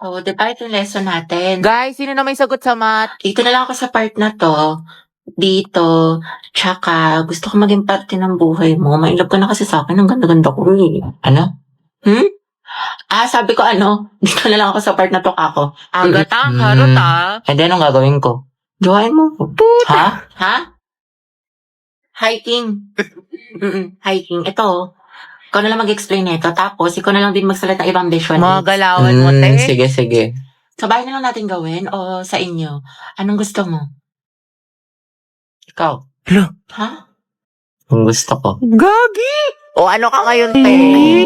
Oh, di ba ito yung lesson natin? Guys, sino na may sagot sa math? Dito na lang ako sa part na to. Dito. Tsaka, gusto ko maging parte ng buhay mo. Mailap ka na kasi sa akin. Ang ganda-ganda ko eh. Ano? Sabi ko dito na lang ako sa part na to ako. Agata, harot ah. And then, anong gagawin ko? Jowain mo. Ha? Ha? Hiking. Hiking. Ito. Ikaw na lang mag-explain nito. Tapos, ikaw na lang din magsalit ng ibang visual. Mga galawan mo, te. Sige. Sa bahay na lang natin gawin o sa inyo? Anong gusto mo? Ikaw. Hala. Ha? Ang gusto ko. Gagi! O ano ka ngayon, te?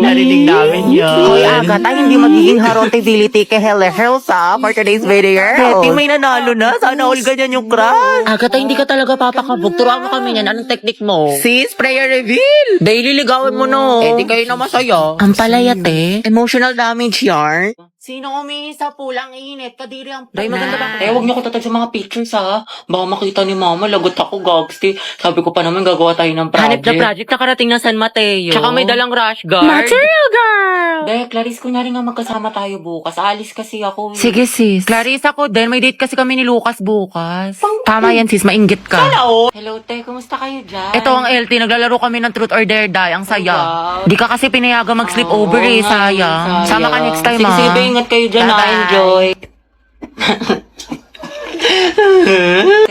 Narinig namin yan. Hoy, Agata, hindi magiging harotability kay Helsa for today's video. Hetty, may nanalo na. Sana all ganyan yung crush. Agata, hindi ka talaga papakabog. Turuan mo kami niyan. Anong technique mo? Sis, prayer reveal. Daily ligawan mo no. Eh, di kayo na masaya. Ang palayat eh. Emotional damage yarn. Sino umihi sa pulang init? Kadiri ang Day, maganda ba? huwag niyo ko tatag sa mga pictures ha. Baka makita ni mama, lagot ako, gagsti. Sabi ko pa naman gagawa tayo ng project. Hanip na project, nakarating ng San Mateo. Tsaka may dalang rush guard. Material girl! Clarice, kunyari nga magkasama tayo bukas. Alis kasi ako. Sige sis. Clarice ako din, may date kasi kami ni Lucas bukas. Tama yan sis, mainggit ka. Hello, te. Kumusta kayo dyan? Ito ang LT, naglalaro kami ng Truth or Dare Die. Ang saya. Wow. Di ka kasi pinayagan mag-sleep over eh, sayang. Sama ka next time, Sige, ingat kayo dyan, Bye-bye. enjoy.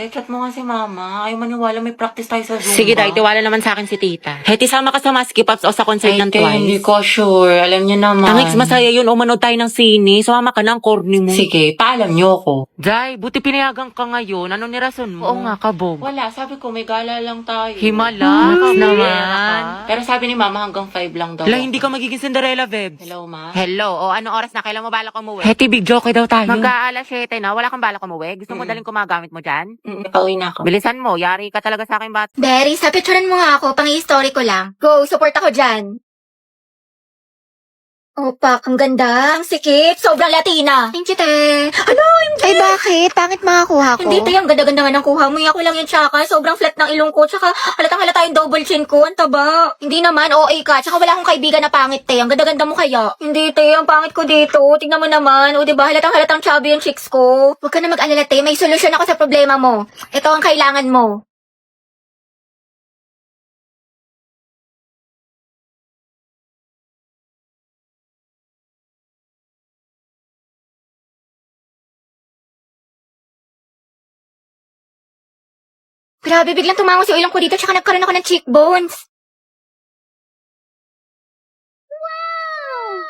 Chat mo nga si mama. Ayaw maniwala, may practice tayo sa Zumba. Sige, Day, tiwala naman sa akin si tita. Heti, sama ka sa Maski Pops o sa concert ng Twice. Hindi ko sure. Alam niyo naman. Tangix, masaya yun. O manood tayo ng sine. Sumama ka ng corny mo. Sige, paalam niyo ako. Day, buti pinayagan ka ngayon. Ano ni rason mo? Oo nga, kabog. Wala, sabi ko may gala lang tayo. Himala. Naman. Pero sabi ni mama hanggang 5 lang daw. Hala, hindi ka magiging Cinderella, Vebs. Hello, ma. Hello. O, anong oras na? Kailan mo balak umuwi? Heti, big joke daw tayo. Mag-aalas 7 na. Wala kang balak umuwi? Gusto mo daling kumagamit mo dyan? Pauwi na ako. Bilisan mo. Yari ka talaga sa akin, bat. Berry, sa picturean mo nga ako, pang-i-story ko lang. Go, support ako dyan. Opak, ang ganda, ang sikip, sobrang Latina. Thank you, te. Ano, MJ? Ay, bakit? Pangit makakuha ko? Hindi, te, ang ganda-ganda nga ng kuha mo. Ako lang yung tsaka, sobrang flat ng ilong ko, tsaka halatang halata yung double chin ko, ang taba. Hindi naman, OA ka, tsaka wala akong kaibigan na pangit, te. Ang ganda-ganda mo kaya. Hindi, te, ang pangit ko dito. Tingnan mo naman, o diba, halatang chubby yung chicks ko. Huwag ka na mag-alala, te, may solusyon ako sa problema mo. Ito ang kailangan mo. Grabe, biglang tumango si ilong ko dito tsaka nagkaroon ako ng cheekbones. Wow!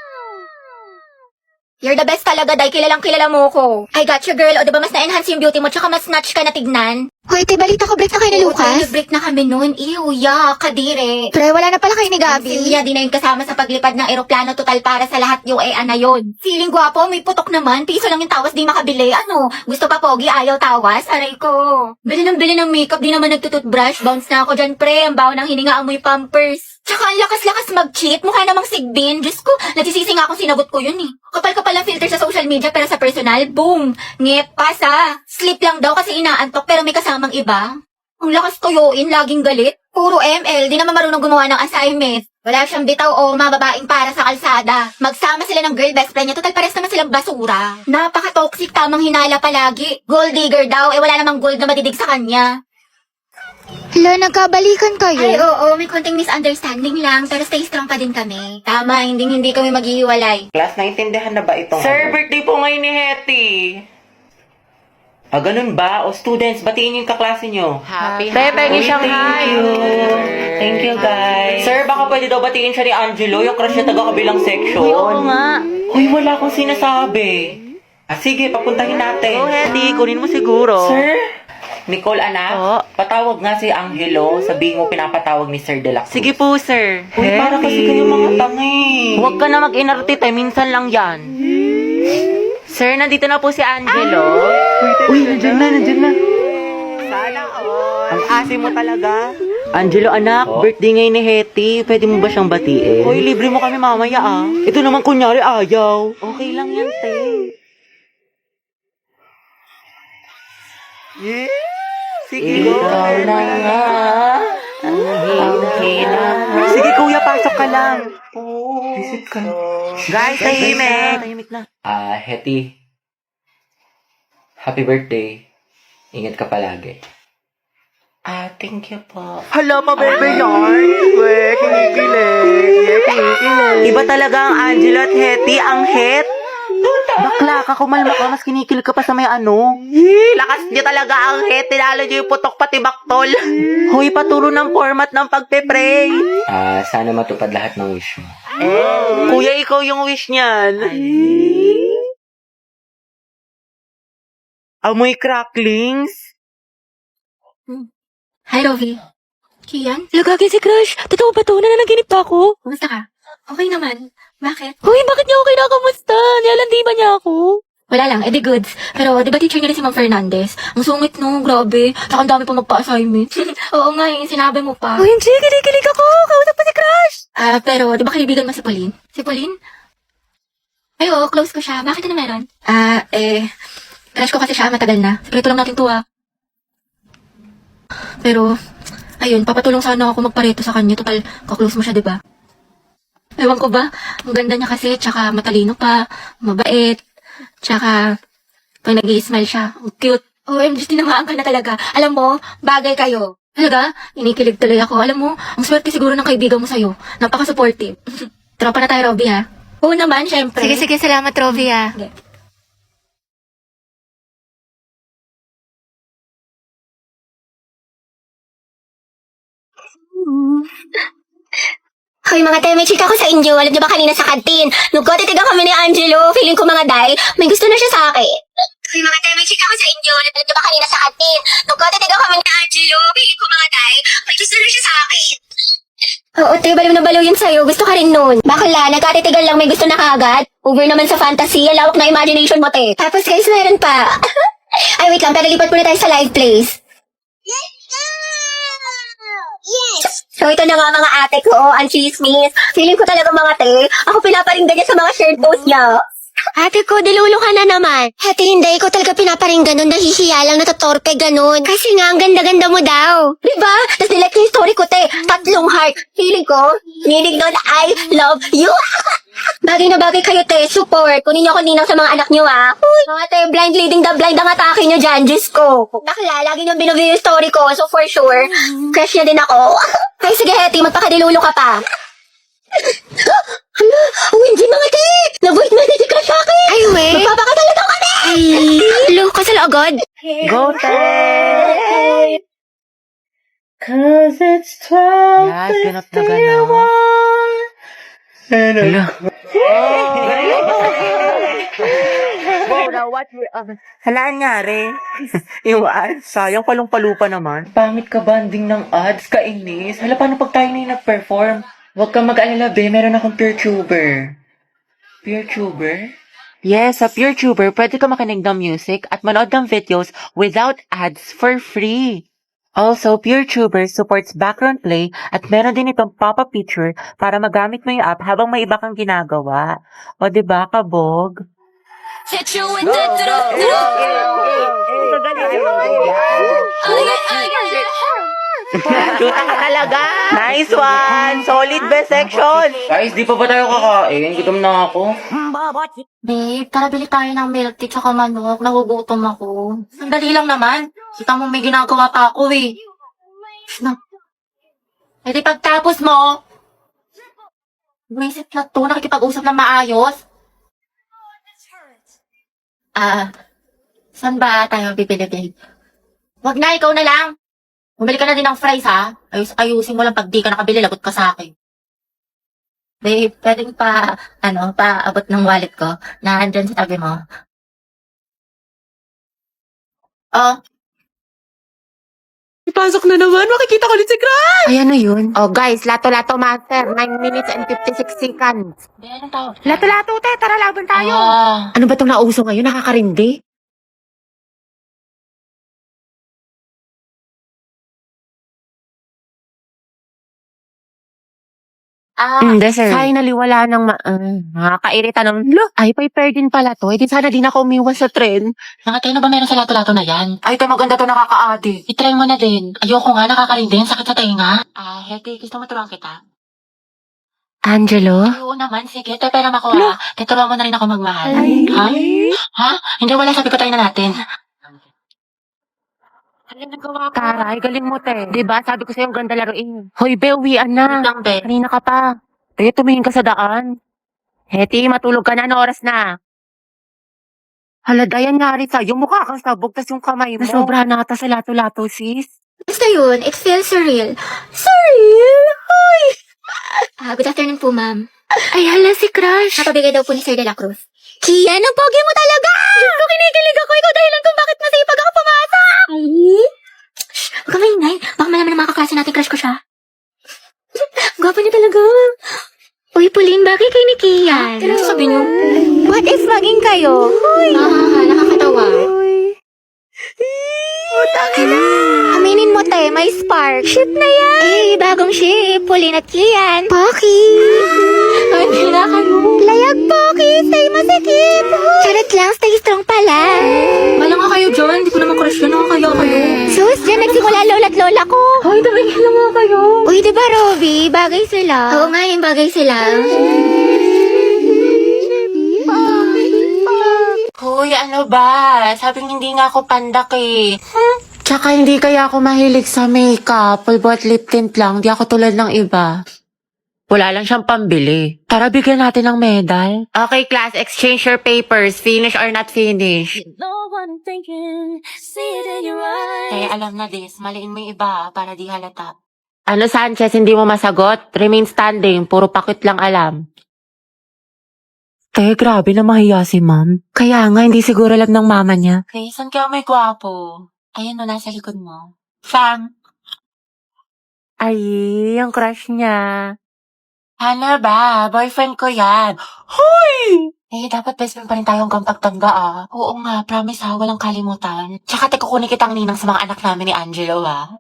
You're the best talaga, Day. Kilalang kilala mo ko. I got you, girl. O diba mas na-enhance yung beauty mo tsaka mas snatch ka na tignan? Hoy, te, balita ko break na kayo ni Lucas. Break na kami noon. Ew, yeah, kadire. Pre, wala na pala kayo ni Gabi. Si Mia, di na yung kasama sa paglipad ng eroplano total para sa lahat yung na yun. Feeling gwapo, may putok naman. Piso lang yung tawas, di makabili. Ano? Gusto pa pogi, ayaw tawas? Aray ko. Bili ng makeup, di naman nagtututbrush. Bounce na ako dyan, pre. Ang baho ng hininga, amoy pampers. Tsaka ang lakas-lakas mag-cheat. Mukha namang sigbin. Diyos ko, nagsisisi nga akong sinagot ko yun eh. Kapal-kapal ang filter sa social media pero sa personal, boom. Ngep, pasa. Sleep lang daw kasi inaantok pero may kasamang iba. Ang lakas toyoin, laging galit. Puro ML, di naman marunong gumawa ng assignment. Wala siyang bitaw o mababaing para sa kalsada. Magsama sila ng girl best friend niya, total pares naman silang basura. Napaka-toxic, tamang hinala palagi. Gold digger daw, wala namang gold na madidig sa kanya. Hala, nagkabalikan kayo. Ay, oo, may konting misunderstanding lang, pero stay strong pa din kami. Tama, hindi kami maghihiwalay. Class, naintindihan na ba itong Sir, birthday po ngayon ni Hetty. ganun ba? O students, batiin niyo yung kaklase niyo. Happy Pengi Shanghai. Thank you, guys. Sir, baka pwede daw batiin siya ni Angelo, yung crush niya taga-kabilang section. Oo nga. Uy, wala akong sinasabi. Sige, papuntahin natin. Oh, Hetty, kunin mo siguro. Sir? Nicole, anak, Oo. patawag nga si Angelo. Sabihin mo pinapatawag ni Sir De La Cruz. Sige po, sir. Uy, para kasi kayo mga tangi. Huwag ka na mag-inarte, tay. Minsan lang yan. Sir, nandito na po si Angelo. Uy, nandiyan na. Sana all. Ang asim mo talaga. Angelo, anak, birthday ngayon ni Hetty. Pwede mo ba siyang batiin? Uy, libre mo kami mamaya ah. Ito naman kunyari ayaw. Okay lang yan, te. Yeah. Sige, Ikaw na nga. Ang hina. Sige, kuya, pasok ka lang. Visit ka. Guys, tahimik. Tahimik na. Hetty. Happy birthday. Ingat ka palagi. Thank you po. Hala, pa-bebe yarn. Weh, kinikilig. Iba talaga ang Angelo at Hetty, ang het. Bakla ka, kumalma ka, mas kinikilig ka pa sa may ano. Lakas niya talaga ang het, tinalo niyo yung putok pati baktol. Hoy, paturo ng format ng pagpe-pray. Sana matupad lahat ng wish mo. Kuya, ikaw yung wish niyan. Amoy cracklings. Hi, Rovi. Kian? Lagagin si Crush. Totoo ba to? Nananaginip pa ako? Kumusta ka? Okay naman. Bakit? Hoy, bakit niya ako kinakamusta? Nilalandi ba niya ako? Wala lang, edi goods. Pero di ba teacher niya rin si Ma'am Fernandez? Ang sungit no, grabe. Saka ang dami pa magpa-assignment. Oo nga, yung sinabi mo pa. Hoy, MJ, kinikilig ako. Kausap pa si Crush. Pero di ba kaibigan mo si Pauline? Si Pauline? Ay, oo, close ko siya. Bakit ano meron? Crush ko kasi siya, matagal na. Sekreto lang natin to Pero, ayun, papatulong sana ako magpareto sa kanya. Total, kaklose mo siya, di ba? Ewan ko ba, ang ganda niya kasi, tsaka matalino pa, mabait, tsaka pag nag-i-smile siya, ang cute. OMG, tinamaan ka na talaga. Alam mo, bagay kayo. Talaga, inikilig tuloy ako. Alam mo, ang swerte siguro ng kaibigan mo sa'yo. Napaka-supportive. Tropa na tayo, Robby, ha? Oo naman, syempre. Sige, salamat, Rovi, ah. Hoy mga te, may chika ko sa inyo. Alam niyo ba kanina sa kantin? Nung titigan kami ni Angelo, feeling ko mga day, may gusto na siya sa akin. Hoy mga te, may chika ko sa inyo. Alam niyo ba kanina sa kantin? Nung titigan kami ni Angelo, feeling ko mga day, may gusto na siya sa akin. Oo, te, baliw na baliw yun sa'yo. Gusto ka rin nun. Bakla, nagkatitigan lang may gusto na kaagad. Over naman sa fantasy, ang lawak na imagination mo, te. Tapos guys, meron pa. Ay, wait lang, pero lipat muna tayo sa live place. So ito na nga mga ate ko, ang chismis. Feeling ko talaga mga te, ako pinaparinggan niya sa mga shared post niya. Ate ko, dilulo ka na naman. Ate, hindi ko talaga pinaparinggan nun, nahihiya lang, natatorpe ganun. Kasi nga, ang ganda-ganda mo daw. Diba? Tapos nilike ko yung story ko, te. 3 heart. Feeling ko, meaning nun, I love you. Bagay na bagay kayo, te. Support. Kunin niyo ako ninang sa mga anak niyo, Uy, mga te, blind leading the blind ang atake niyo dyan, Diyos ko. Bakla, lagi niyo binuview yung story ko, so for sure, crush niya din ako. Ay, sige, Hetty, magpakadilulo ka pa. Hala, hindi mga te! Na-voice message ka sa akin! Ay, we! Magpapakasal na daw kami! Ay, lo, kasal agad? Go, Ted! Cause it's 12. Yes, ganap na ganap. Hala. Hala, nangyari. Yung ads, sayang palong-palupa naman. Pangit ka banding ng ads, kainis. Hala, paano pag tayo na yung nag-perform? Huwag kang mag-alala, be. Meron akong PureTuber. PureTuber? Yes, sa PureTuber, pwede ka makinig ng music at manood ng videos without ads for free. Also, PureTuber supports background play at meron din itong pop-up feature para magamit mo yung app habang may iba kang ginagawa. O, diba, kabog? Cute ka talaga! Nice one! Solid best section! Guys, di pa ba tayo kakain? Gutom na ako. Babe, tara bili tayo ng milk tea tsaka manok. Nagugutom ako. Sandali lang naman. Kita mo may ginagawa pa ako No. Eh di pagtapos mo, buwisit na to, nakikipag-usap na maayos. Saan ba tayo bibili, babe? Wag na, ikaw na lang. Bumili ka na din ng fries, ha? Ayusin mo lang pag di ka nakabili, lagot ka sa akin. Babe, pwedeng paabot ng wallet ko na andyan sa tabi mo. Oh, Ipasok na naman. Makikita ko ulit si Crush. Ay, ano yun? Oh, guys, lato-lato master. 9 minutes and 56 seconds. anong tao? Lato-lato, te. Tara, laban tayo. Ah, Ano ba itong nauso ngayon? Nakakarindi? sir. Finally, wala nang nakakairita ng, ay, paper din pala to. Eh, di sana din ako umiwas sa tren. Nakatay na ba meron sa lato-lato na yan? Ay, ito maganda to, nakaka-addict. I-try mo na din. Ayoko nga, nakakarindi. Sakit sa tenga. Hetty, gusto mo turuan kita? Angelo? Oo naman, sige. Ito, pera ako Tuturuan mo na rin ako magmahal. Ha? Ha? Hindi, wala. Sabi ko tayo na natin. Taray, galing mo, te. Diba, sabi ko sa'yo, ang ganda laruin. Hoy, be, uwian na. Lang, be. Kanina ka pa. Eh, tumingin ka sa daan. Heti, matulog ka na. Ano oras na? Hala, Dayan, nga rin sa'yo. Mukha kang sabog, tas yung kamay mo. Nasobra na ata sa lato-lato, sis. Basta yun, it feels surreal. Surreal? Hoy! Good afternoon po, ma'am. Ay, hala si Crush. Napabigay daw po ni Sir De La Cruz. Kian, ang pogi mo talaga! Ito, kinikilig ako. Ikaw dahilan kung bakit masipag ako pumasok! Ay? Shh, huwag ka maingay. Baka malaman ng mga kaklase natin crush ko siya. Gwapo niya talaga. Uy, Pauline, bagay kay ni Kian. Ano sabi niyo? What if maging kayo? Uy! Nakakatawa. Aminin mo, te, may spark. Ship na yan. Eh, bagong ship. Pauline at Kian. Poki. Hindi na kayo. Layag, Poki. Stay masikip. Charot lang, stay strong pala. Wala nga kayo dyan. Hindi ko naman crush yun. Kaya kayo. Sus, dyan nagsimula lola't lola ko. Hoy, tabigil lang nga kayo. Uy, di ba, Robby? Bagay sila. Oo nga, yung bagay sila. Hoy, ano ba? Sabing hindi nga ako pandak eh. Tsaka hindi kaya ako mahilig sa makeup. Pulbo at lip tint lang. Di ako tulad ng iba. Wala lang siyang pambili. Tara, bigyan natin ng medal. Okay, class. Exchange your papers. Finish or not finish. Kaya alam na this, maliin mo yung iba para di halata. Ano, Sanchez, hindi mo masagot? Remain standing. Puro pakit lang alam. Grabe na mahiya si ma'am. Kaya nga, hindi siguro alam ng mama niya. Okay, saan kaya may gwapo? Ayun no, nasa likod mo. Fang! Ay, ang crush niya. Ano ba? Boyfriend ko yan. Hoy! Eh, dapat best friend pa rin tayo hanggang pagtanda ah. Oo nga, promise ha, walang kalimutan. Tsaka kukunin kitang ninang sa mga anak namin ni Angelo ah.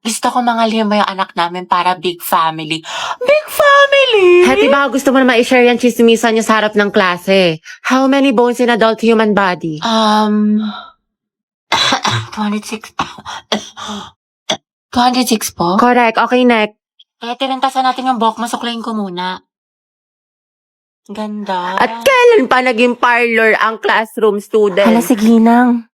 Gusto ko mga lima yung anak namin para big family. Big family! Hati ba gusto mo na ma-share yan chismisan niyo sa harap ng klase? How many bones in adult human body? 206. 206 po? Correct. Okay, next. Eh, tinentasan natin yung buhok, masuklayin ko muna. Ganda. At kailan pa naging parlor ang classroom student? Hala si Ginang.